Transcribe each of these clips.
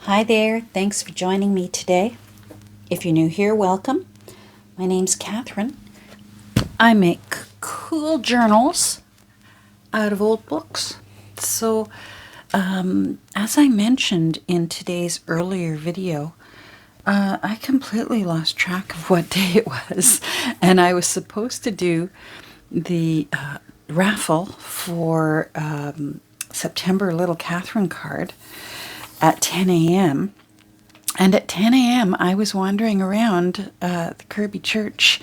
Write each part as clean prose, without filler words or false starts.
Hi there, thanks for joining me today. If you're new here, welcome. My name's Catherine. I make cool journals out of old books. So, as I mentioned in today's earlier video, I completely lost track of what day it was, and I was supposed to do the raffle for September Little Catherine card at 10 a.m. And at 10 a.m. I was wandering around the Kirby church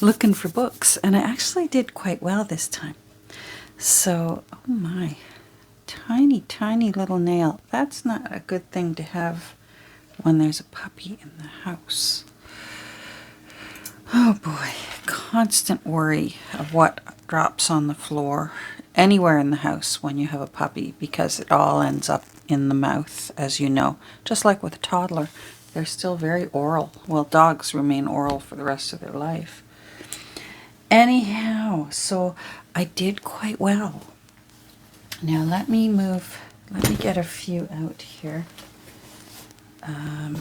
looking for books, and I actually did quite well this time. So, oh my, tiny, tiny little nail. That's not a good thing to have when there's a puppy in the house. Oh boy, constant worry of what drops on the floor anywhere in the house when you have a puppy, because it all ends up in the mouth, as you know. Just like with a toddler, they're still very oral. Well, dogs remain oral for the rest of their life. Anyhow, so I did quite well. Now let me get a few out here. I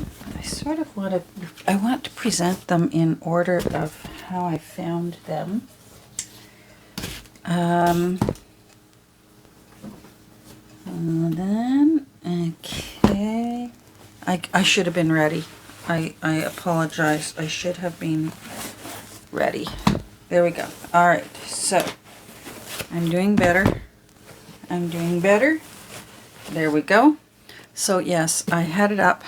want to present them in order of how I found them. Okay. I should have been ready. I apologize. I should have been ready. There we go. All right. So, I'm doing better. There we go. So, yes, I headed up.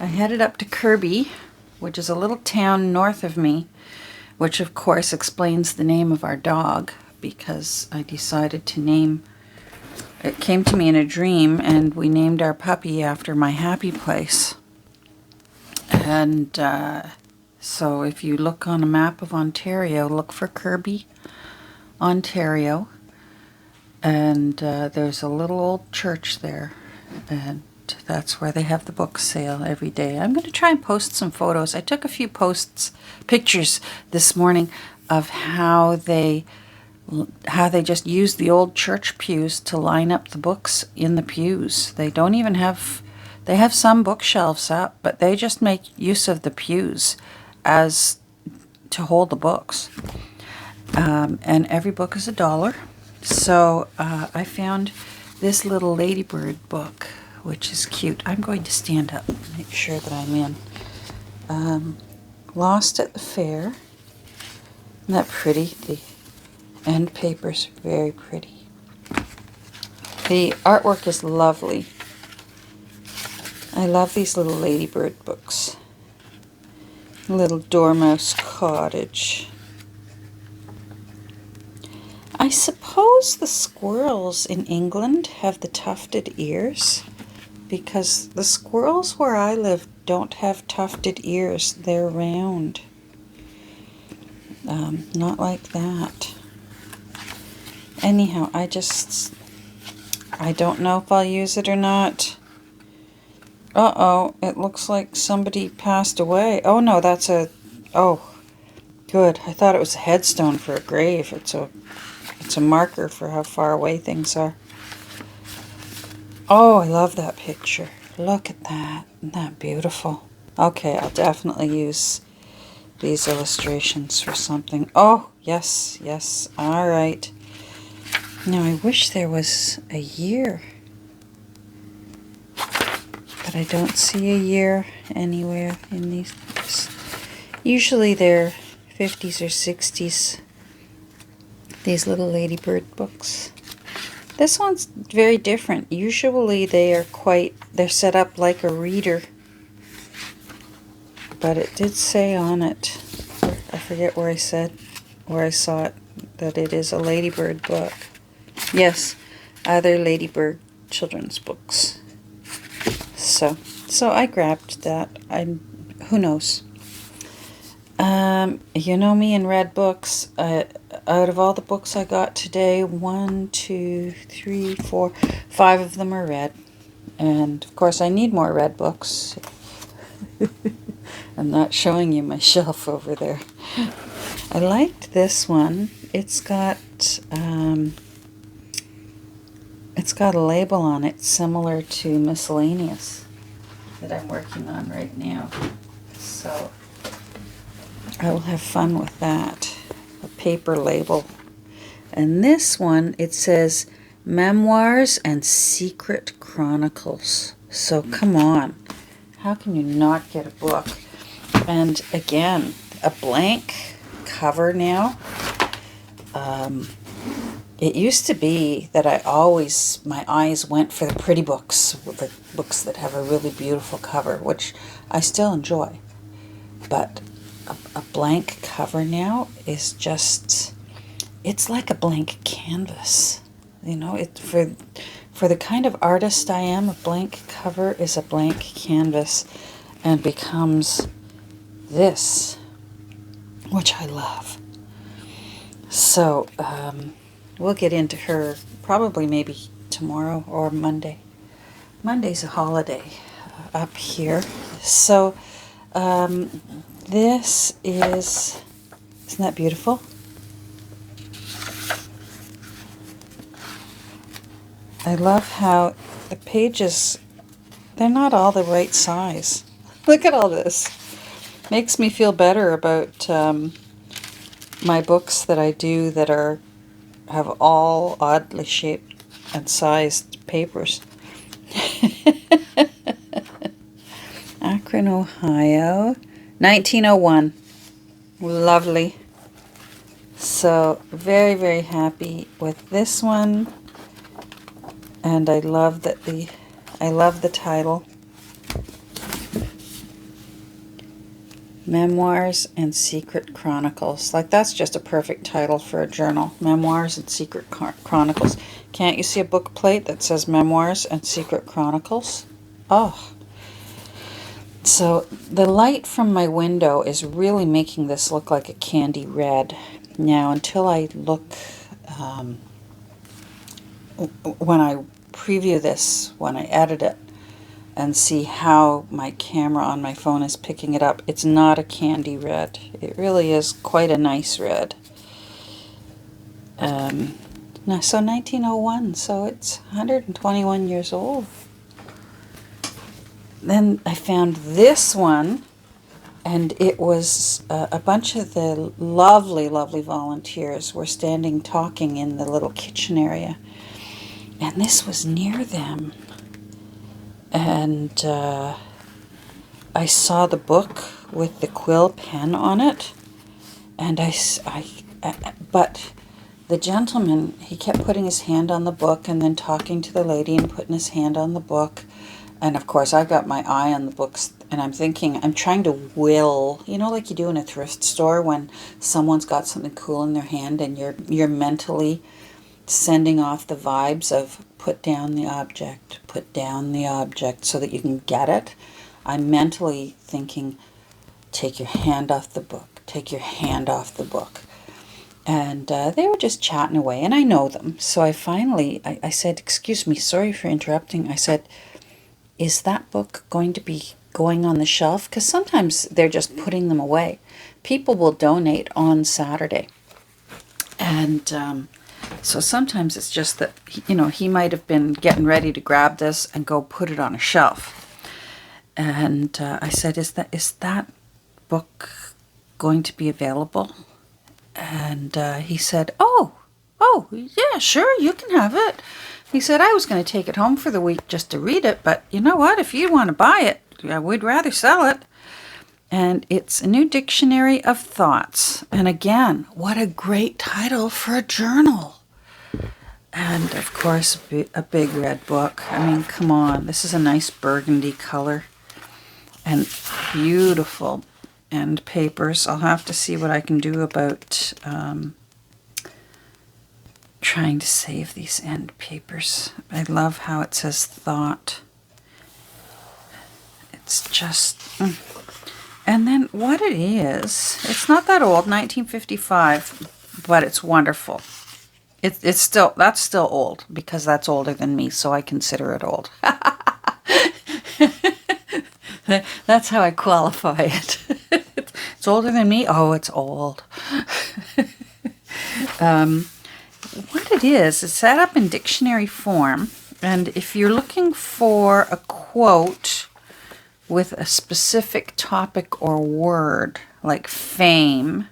I headed up to Kirby, which is a little town north of me, which of course explains the name of our dog, because I decided to name... It came to me in a dream, and we named our puppy after my happy place. And so if you look on a map of Ontario, look for Kirby, Ontario. And there's a little old church there. And that's where they have the book sale every day. I'm going to try and post some photos. I took a few pictures this morning of how they just use the old church pews to line up the books in the pews. They have some bookshelves up, but they just make use of the pews as to hold the books. And every book is $1. So I found this little Ladybird book, which is cute. I'm going to stand up and make sure that I'm in. Lost at the Fair. Isn't that pretty? The end paper's very pretty. The artwork is lovely. I love these little Ladybird books. Little Dormouse Cottage. I suppose the squirrels in England have the tufted ears, because the squirrels where I live don't have tufted ears. They're round. Not like that. Anyhow, I don't know if I'll use it or not. Uh-oh, it looks like somebody passed away. Oh no, oh, good. I thought it was a headstone for a grave. It's a marker for how far away things are. Oh, I love that picture. Look at that. Isn't that beautiful? Okay, I'll definitely use these illustrations for something. Oh, yes, yes. All right. Now, I wish there was a year, but I don't see a year anywhere in these books. Usually they're 50s or 60s, these little Ladybird books. This one's very different. Usually they're set up like a reader, but it did say on it, I forget where I saw it, that it is a Ladybird book. Yes, other Ladybird children's books. So I grabbed that. Who knows? You know me and read books. Out of all the books I got today, 1, 2, 3, 4, 5 of them are red. And of course I need more red books. I'm not showing you my shelf over there. I liked this one. It's got it's got a label on it similar to Miscellaneous that I'm working on right now. So I will have fun with that. A paper label. And this one, it says Memoirs and Secret Chronicles. So come on. How can you not get a book? And again, a blank cover now. It used to be that my eyes went for the pretty books, the books that have a really beautiful cover, which I still enjoy. But a blank cover now is just, it's like a blank canvas. You know, for the kind of artist I am, a blank cover is a blank canvas and becomes this, which I love. So, we'll get into her probably maybe tomorrow or Monday. Monday's a holiday up here. So, this isn't that beautiful? I love how the pages, they're not all the right size. Look at all this. Makes me feel better about my books that I do that have all oddly shaped and sized papers. Akron, Ohio, 1901. Lovely. So very, very happy with this one. And I love the title. Memoirs and Secret Chronicles. Like, that's just a perfect title for a journal. Memoirs and Secret Chronicles. Can't you see a book plate that says Memoirs and Secret Chronicles? Oh. So the light from my window is really making this look like a candy red. Now, until I look, when I preview this, when I edit it, and see how my camera on my phone is picking it up, it's not a candy red. It really is quite a nice red. So 1901, so it's 121 years old. Then I found this one, and it was a bunch of the lovely, lovely volunteers were standing talking in the little kitchen area. And this was near them. And I saw the book with the quill pen on it. And but the gentleman, he kept putting his hand on the book and then talking to the lady and putting his hand on the book. And of course, I've got my eye on the books, and I'm thinking, I'm trying to will, you know, like you do in a thrift store when someone's got something cool in their hand and you're mentally sending off the vibes of put down the object so that you can get it. I'm mentally thinking, take your hand off the book, take your hand off the book. And they were just chatting away, and I know them. So I finally, I said, excuse me, sorry for interrupting. I said, is that book going to be going on the shelf? Because sometimes they're just putting them away. People will donate on Saturday. And so sometimes it's just that, you know, he might have been getting ready to grab this and go put it on a shelf. And I said, is that book going to be available? And he said, oh, yeah, sure, you can have it. He said, I was going to take it home for the week just to read it, but you know what? If you want to buy it, we'd rather sell it. And it's a new dictionary of thoughts. And again, what a great title for a journal. And of course, a big red book. I mean, come on. This is a nice burgundy color. And beautiful end papers. I'll have to see what I can do about trying to save these end papers. I love how it says thought. It's just... And then what it is, it's not that old, 1955, but it's wonderful. That's still old, because that's older than me, so I consider it old. That's how I qualify it. It's older than me? Oh, it's old. What did it is, it's set up in dictionary form. And if you're looking for a quote with a specific topic or word, like fame,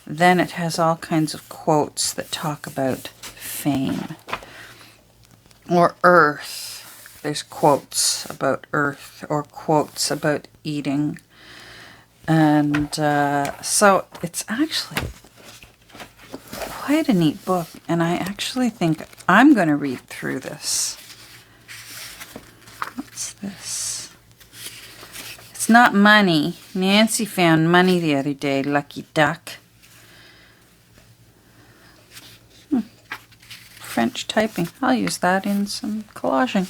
then it has all kinds of quotes that talk about fame. Or earth. There's quotes about earth or quotes about eating. And so it's actually quite a neat book. And I actually think I'm going to read through this. What's this? It's not money. Nancy found money the other day. Lucky duck. French typing. I'll use that in some collaging.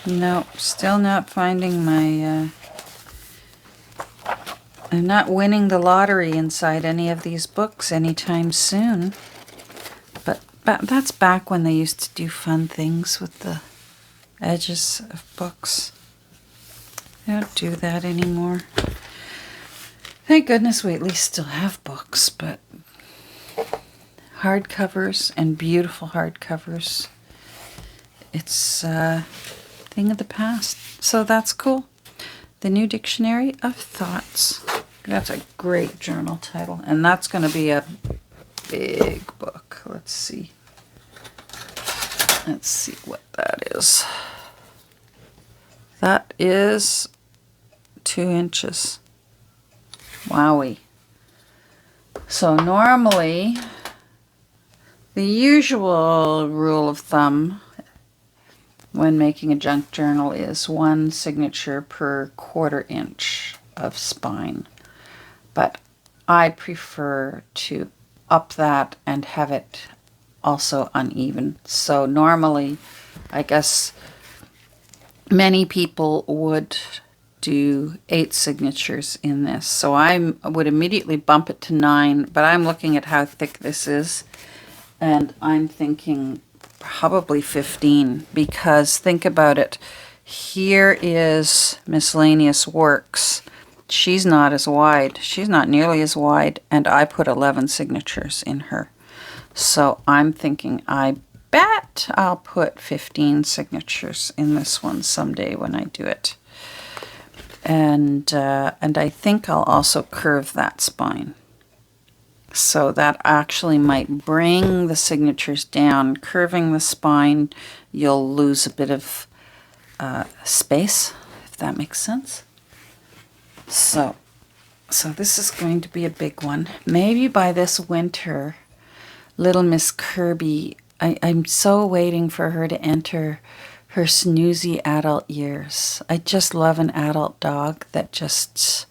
No, still not finding my... I'm not winning the lottery inside any of these books anytime soon. But that's back when they used to do fun things with the edges of books. They don't do that anymore. Thank goodness we at least still have books, but hardcovers and beautiful hardcovers, it's a thing of the past. So that's cool. The New Dictionary of Thoughts. That's a great journal title, and that's going to be a big book. Let's see. Let's see what that is. That is 2 inches. Wowie. So normally, the usual rule of thumb when making a junk journal is 1 signature per 1/4 inch of spine. But I prefer to up that and have it also uneven. So normally, I guess many people would do 8 signatures in this. So I would immediately bump it to 9, but I'm looking at how thick this is, and I'm thinking probably 15, because think about it. Here is miscellaneous works. She's not as wide. She's not nearly as wide, and I put 11 signatures in her. So I'm thinking, I bet I'll put 15 signatures in this one someday when I do it. And I think I'll also curve that spine. So that actually might bring the signatures down. Curving the spine, you'll lose a bit of space, if that makes sense. So this is going to be a big one. Maybe by this winter, little Miss Kirby, I'm so waiting for her to enter her snoozy adult years. I just love an adult dog that just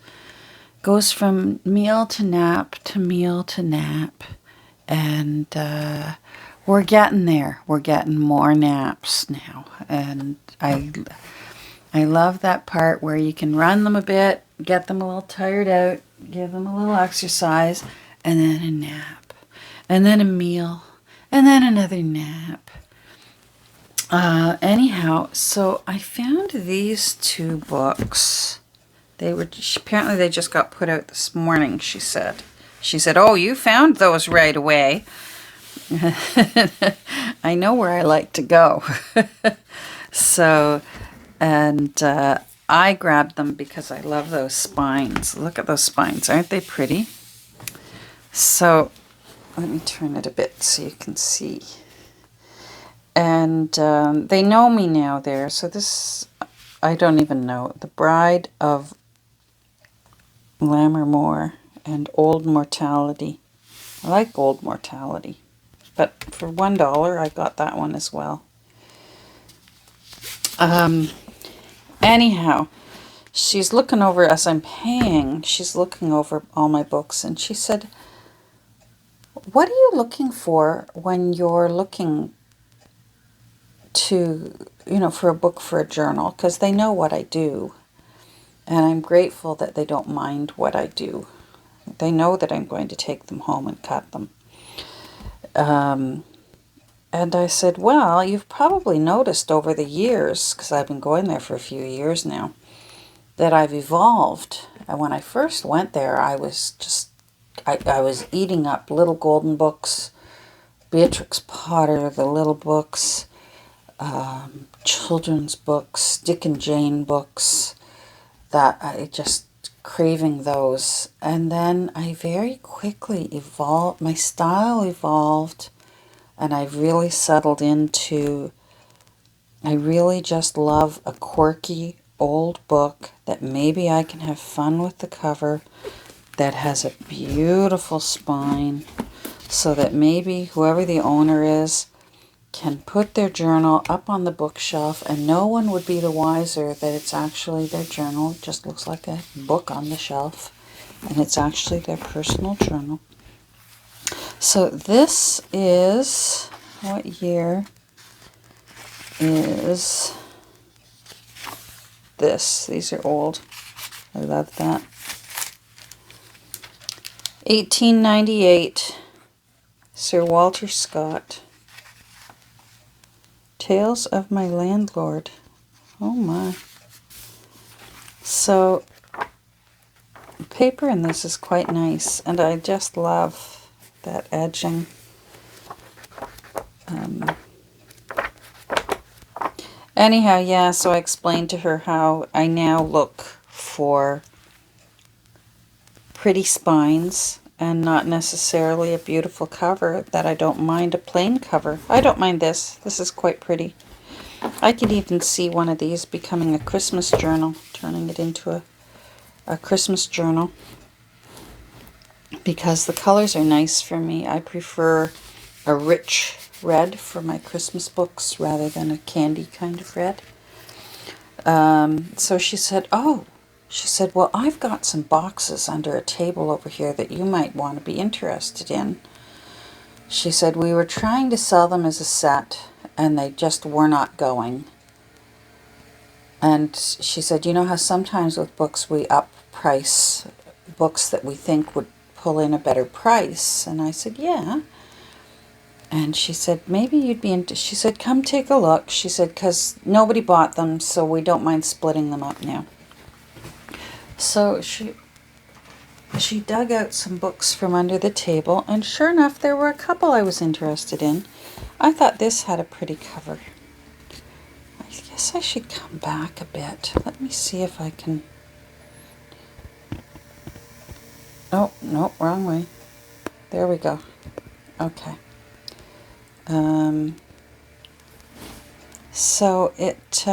goes from meal to nap to meal to nap. And we're getting there. We're getting more naps now. And I love that part where you can run them a bit, get them a little tired out, give them a little exercise, and then a nap. And then a meal. And then another nap. Anyhow, so I found these 2 books. Apparently they just got put out this morning, she said. She said, "Oh, you found those right away." I know where I like to go. So, and I grabbed them because I love those spines. Look at those spines. Aren't they pretty? So, let me turn it a bit so you can see. And they know me now there. So this, I don't even know. The Bride of Lammermoor and Old Mortality. I like Old Mortality. But for $1, I got that one as well. Anyhow, she's looking over, as I'm paying, she's looking over all my books. And she said, "What are you looking for when you're looking to, for a book for a journal?" Because they know what I do. And I'm grateful that they don't mind what I do. They know that I'm going to take them home and cut them. And I said, well, you've probably noticed over the years, because I've been going there for a few years now, that I've evolved. And when I first went there, I was just I was eating up Little Golden books, Beatrix Potter, the little books, children's books, Dick and Jane books, that I just craving those. And then I very quickly evolved, my style evolved, and I really settled into, I really just love a quirky old book that maybe I can have fun with the cover, that has a beautiful spine, so that maybe whoever the owner is can put their journal up on the bookshelf and no one would be the wiser that it's actually their journal. It just looks like a book on the shelf, and it's actually their personal journal. So this is, what year is this? These are old. I love that. 1898, Sir Walter Scott. Tales of My Landlord. Oh my. So, the paper in this is quite nice, and I just love that edging. Anyhow, yeah, so I explained to her how I now look for pretty spines and not necessarily a beautiful cover, that I don't mind a plain cover. I don't mind this. This is quite pretty. I could even see one of these becoming a Christmas journal, turning it into a Christmas journal, because the colors are nice for me. I prefer a rich red for my Christmas books rather than a candy kind of red. So she said, oh, she said, well, I've got some boxes under a table over here that you might want to be interested in. She said, we were trying to sell them as a set, and they just were not going. And she said, you know how sometimes with books we up price books that we think would pull in a better price? And I said, yeah. And she said, maybe you'd be into, she said, come take a look. She said, because nobody bought them, so we don't mind splitting them up now. So she dug out some books from under the table, and sure enough, there were a couple I was interested in. I thought this had a pretty cover. I guess I should come back a bit. Let me see if I can... Oh, no, wrong way. There we go. Okay. So it...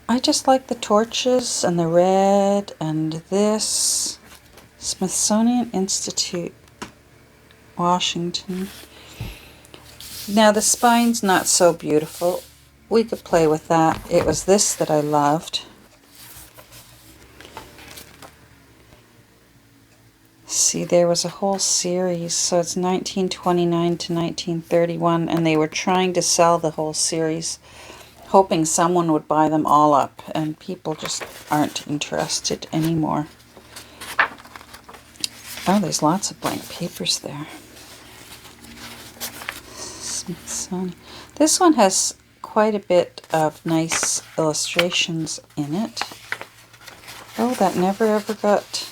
I just like the torches and the red and this. Smithsonian Institute, Washington. Now the spine's not so beautiful. We could play with that. It was this that I loved. See, there was a whole series, so it's 1929 to 1931, and they were trying to sell the whole series, hoping someone would buy them all up, and people just aren't interested anymore. Oh, there's lots of blank papers there. Smithsonian. This one has quite a bit of nice illustrations in it. Oh, that never ever got...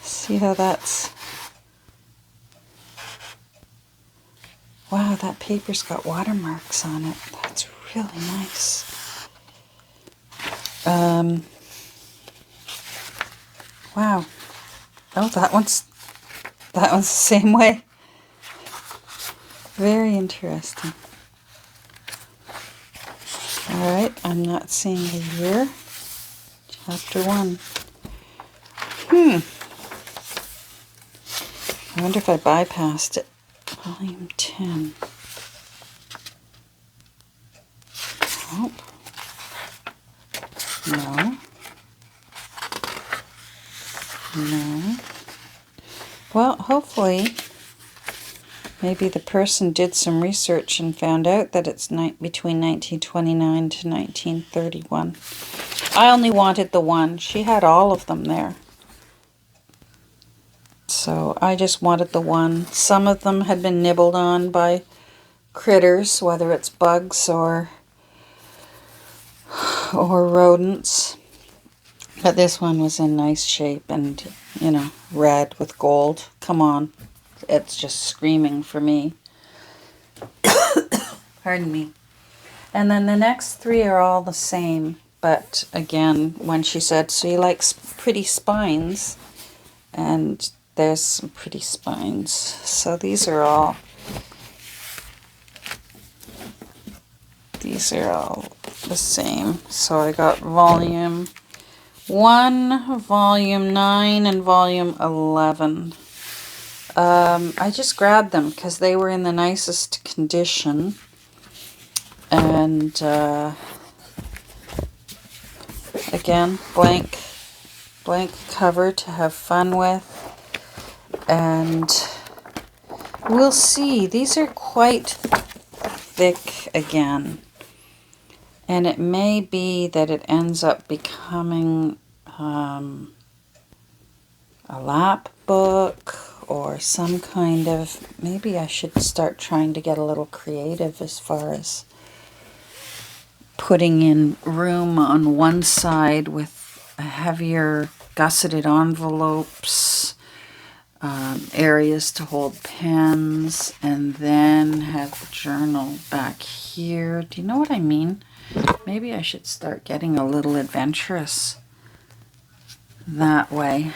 See how that's... Wow, that paper's got watermarks on it. That's really nice. Wow. Oh, that one's the same way. Very interesting. Alright, I'm not seeing the year. Chapter 1. I wonder if I bypassed it. Volume 10. Nope. No. No. Well, hopefully, maybe the person did some research and found out that it's between 1929 to 1931. I only wanted the one. She had all of them there. So I just wanted the one. Some of them had been nibbled on by critters, whether it's bugs or rodents. But this one was in nice shape and, you know, red with gold. Come on. It's just screaming for me. Pardon me. And then the next three are all the same. But again, when she said, so you like pretty spines? And there's some pretty spines. So these are all the same. So I got volume 1, volume 9, and volume 11. I just grabbed them because they were in the nicest condition. And again, blank cover to have fun with. And we'll see. These are quite thick again. And it may be that it ends up becoming a lap book or some kind of... Maybe I should start trying to get a little creative as far as putting in room on one side with heavier gusseted envelopes, areas to hold pens, and then have the journal back here. Do you know what I mean? Maybe I should start getting a little adventurous that way.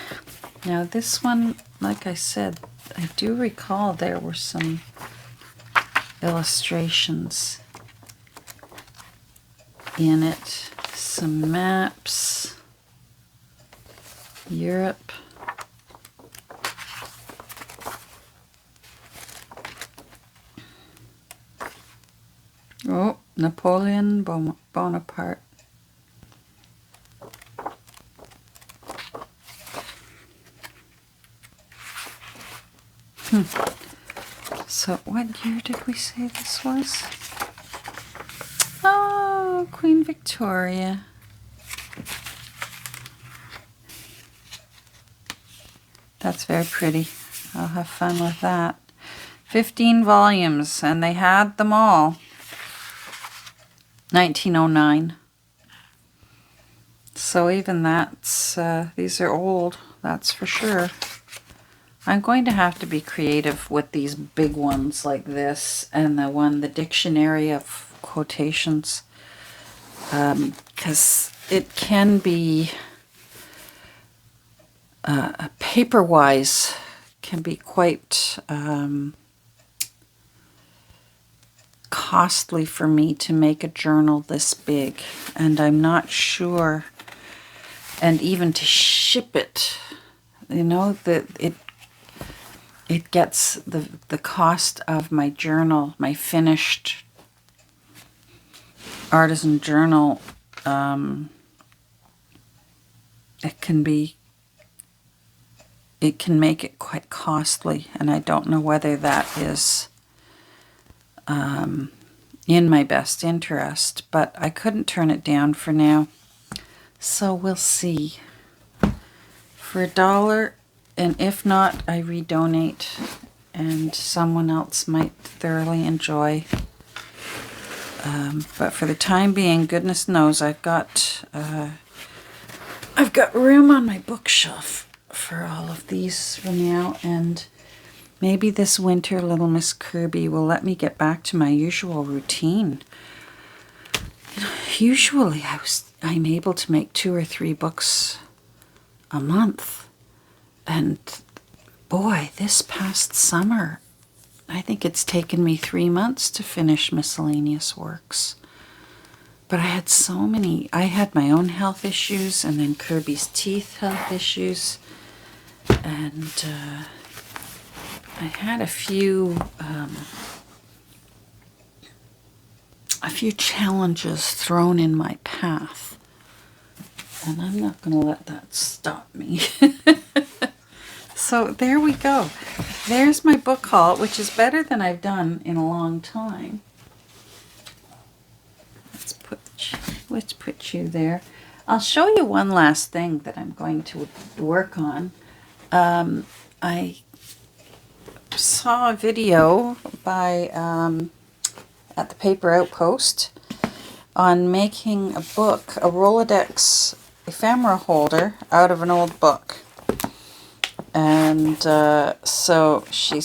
Now this one, like I said, I do recall there were some illustrations in it. Some maps. Europe. Oh, Napoleon Bonaparte. So what year did we say this was? Oh, Queen Victoria. That's very pretty. I'll have fun with that. 15 volumes, and they had them all. 1909. So even that's, these are old, that's for sure. I'm going to have to be creative with these big ones like this and the dictionary of quotations, because it can be, paper-wise, can be quite costly for me to make a journal this big, and I'm not sure, and even to ship it, you know, that it gets the cost of my journal, my finished artisan journal, it can make it quite costly, and I don't know whether that is in my best interest, but I couldn't turn it down for now. So we'll see. For $1, and if not, I redonate, and someone else might thoroughly enjoy. But for the time being, goodness knows, I've got room on my bookshelf for all of these for now, and maybe this winter Little Miss Kirby will let me get back to my usual routine. Usually I'm able to make 2 or 3 books a month. And boy, this past summer, I think it's taken me 3 months to finish miscellaneous works. But I had so many. I had my own health issues, and then Kirby's teeth health issues. And I had a few challenges thrown in my path. And I'm not going to let that stop me. So there we go. There's my book haul, which is better than I've done in a long time. Let's put you there. I'll show you one last thing that I'm going to work on. I saw a video by at the Paper Outpost on making a book, a Rolodex. ephemera holder out of an old book. And so she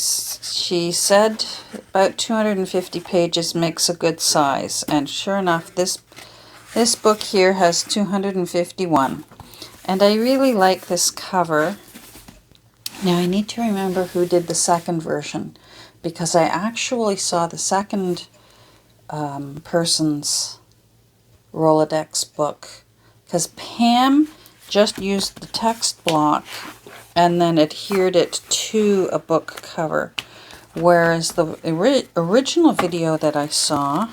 said about 250 pages makes a good size. And sure enough, this book here has 251. And I really like this cover. Now I need to remember who did the second version, because I actually saw the second person's Rolodex book, because Pam just used the text block and then adhered it to a book cover, whereas the original video that I saw,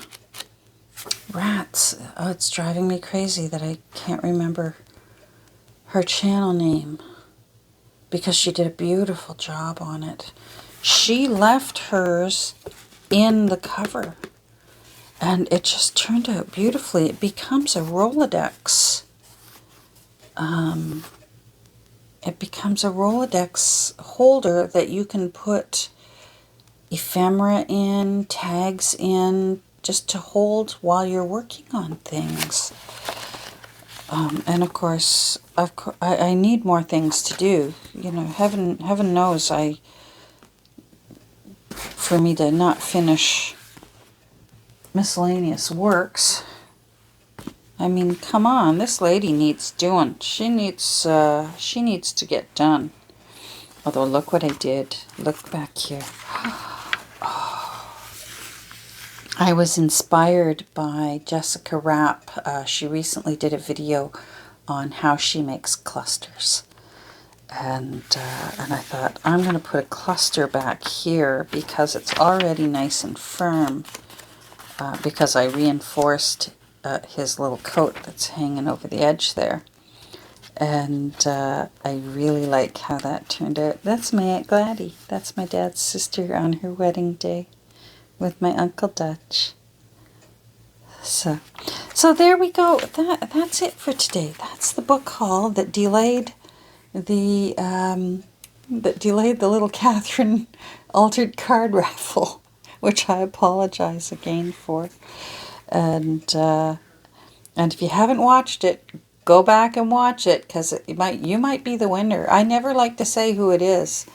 rats, oh, it's driving me crazy that I can't remember her channel name, because she did a beautiful job on it. She left hers in the cover, and it just turned out beautifully. It becomes a Rolodex. It becomes a Rolodex holder that you can put ephemera in, tags in, just to hold while you're working on things. And of course, I need more things to do. You know, heaven knows for me to not finish miscellaneous works. I mean, come on, this lady needs doing. She needs to get done. Although, look what I did. Look back here. I was inspired by Jessica Rapp. She recently did a video on how she makes clusters. And I thought, I'm going to put a cluster back here because it's already nice and firm, because I reinforced his little coat that's hanging over the edge there. And I really like how that turned out. That's my Aunt Gladys. That's my dad's sister on her wedding day with my Uncle Dutch. So there we go. That's it for today. That's the book haul that delayed the little Catherine altered card raffle, which I apologize again for. And if you haven't watched it, go back and watch it, because you might be the winner. I never like to say who it is.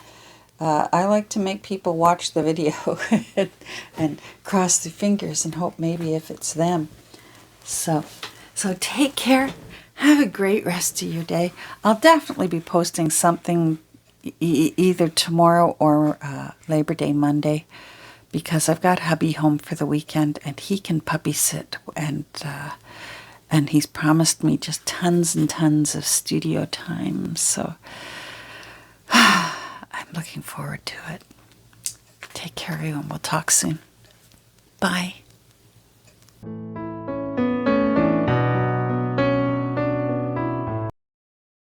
I like to make people watch the video and cross their fingers and hope maybe if it's them. So take care. Have a great rest of your day. I'll definitely be posting something either tomorrow or Labor Day Monday, because I've got hubby home for the weekend and he can puppy sit, and he's promised me just tons and tons of studio time. So I'm looking forward to it. Take care, everyone. We'll talk soon. Bye.